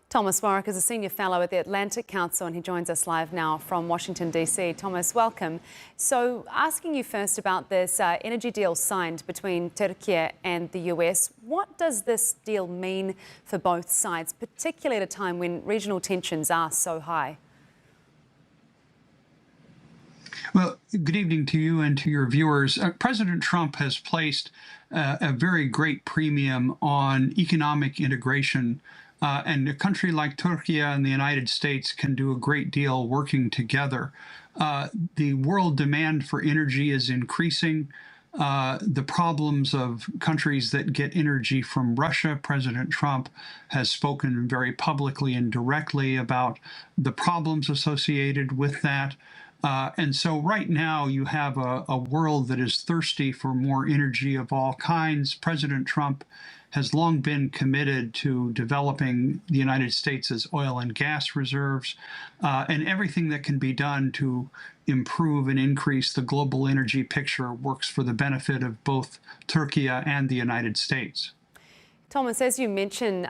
Thomas Warrick is a senior fellow at the Atlantic Council and he joins us live now from Washington, D.C. Thomas, welcome. So asking you first about this energy deal signed between Turkey and the US. What does this deal mean for both sides, particularly at a time when regional tensions are so high? Well, good evening to you and to your viewers. President Trump has placed a very great premium on economic integration. And a country like Turkey and the United States can do a great deal working together. The world demand for energy is increasing. The problems of countries that get energy from Russia, President Trump has spoken very publicly and directly about the problems associated with that. And so right now you have a world that is thirsty for more energy of all kinds. President Trump has long been committed to developing the United States' oil and gas reserves, and everything that can be done to improve and increase the global energy picture works for the benefit of both Turkey and the United States. Thomas, as you mentioned,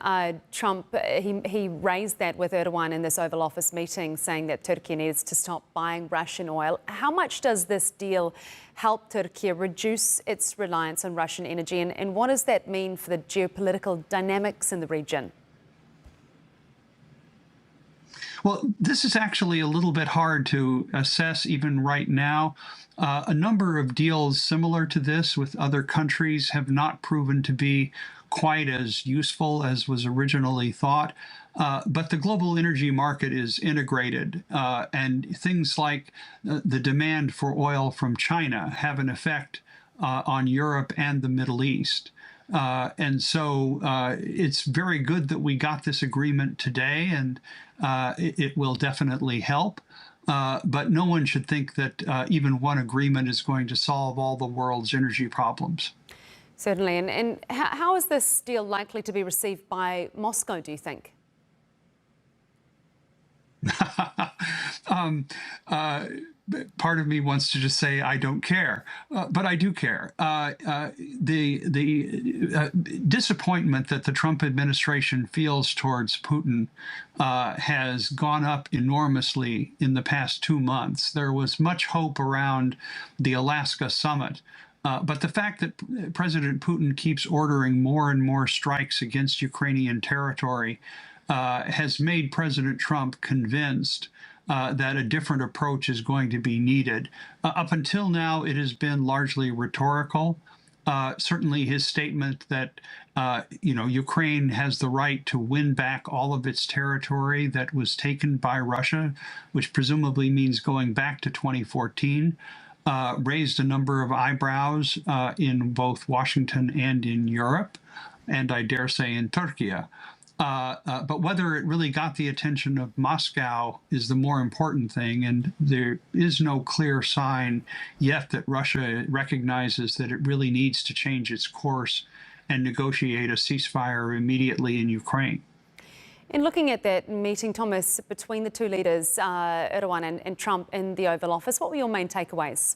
Trump, he raised that with Erdogan in this Oval Office meeting, saying that Turkey needs to stop buying Russian oil. How much does this deal help Turkey reduce its reliance on Russian energy, and what does that mean for the geopolitical dynamics in the region? Well, this is actually a little bit hard to assess even right now. A number of deals similar to this with other countries have not proven to be quite as useful as was originally thought. But the global energy market is integrated, and things like the demand for oil from China have an effect on Europe and the Middle East. And so it's very good that we got this agreement today, and it will definitely help. But no one should think that even one agreement is going to solve all the world's energy problems. Certainly. And how is this deal likely to be received by Moscow, do you think? Part of me wants to just say I don't care, but I do care. The disappointment that the Trump administration feels towards Putin has gone up enormously in the past 2 months. There was much hope around the Alaska summit. But the fact that President Putin keeps ordering more and more strikes against Ukrainian territory has made President Trump convinced that a different approach is going to be needed. Up until now, it has been largely rhetorical. Certainly his statement that, Ukraine has the right to win back all of its territory that was taken by Russia, which presumably means going back to 2014, raised a number of eyebrows in both Washington and in Europe, and I dare say in Turkey. But whether it really got the attention of Moscow is the more important thing, and there is no clear sign yet that Russia recognizes that it really needs to change its course and negotiate a ceasefire immediately in Ukraine. In looking at that meeting, Thomas, between the two leaders, Erdogan and Trump in the Oval Office, what were your main takeaways?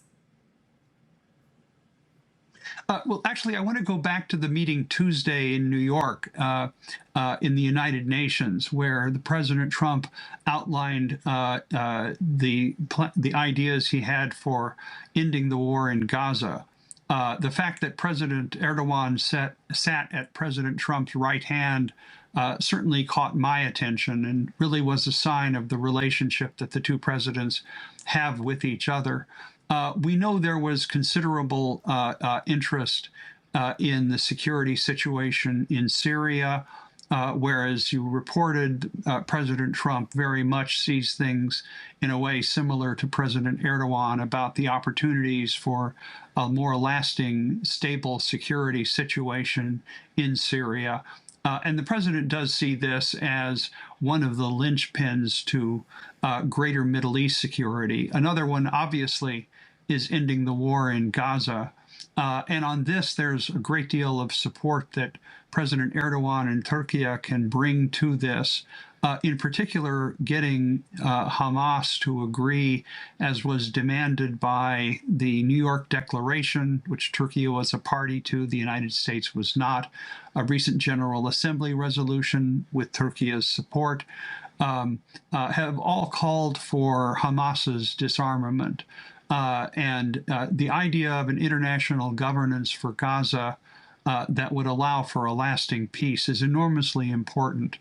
Well, actually, I want to go back to the meeting Tuesday in New York in the United Nations, where the President Trump outlined the ideas he had for ending the war in Gaza. The fact that President Erdogan sat at President Trump's right hand certainly caught my attention and really was a sign of the relationship that the two presidents have with each other. We know there was considerable interest in the security situation in Syria, whereas you reported President Trump very much sees things in a way similar to President Erdogan about the opportunities for a more lasting, stable security situation in Syria. And the president does see this as one of the linchpins to greater Middle East security. Another one, obviously, is ending the war in Gaza. And on this, there's a great deal of support that President Erdogan and Turkey can bring to this. In particular, getting Hamas to agree, as was demanded by the New York Declaration, which Turkey was a party to, the United States was not, a recent General Assembly resolution with Turkey's support, have all called for Hamas's disarmament. And the idea of an international governance for Gaza that would allow for a lasting peace is enormously important.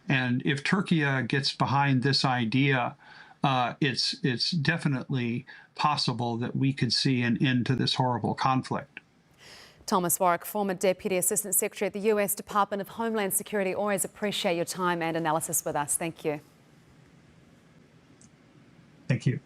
And if Turkey gets behind this idea, it's definitely possible that we could see an end to this horrible conflict. Thomas Warrick, former Deputy Assistant Secretary at the U.S. Department of Homeland Security. Always appreciate your time and analysis with us. Thank you. Thank you.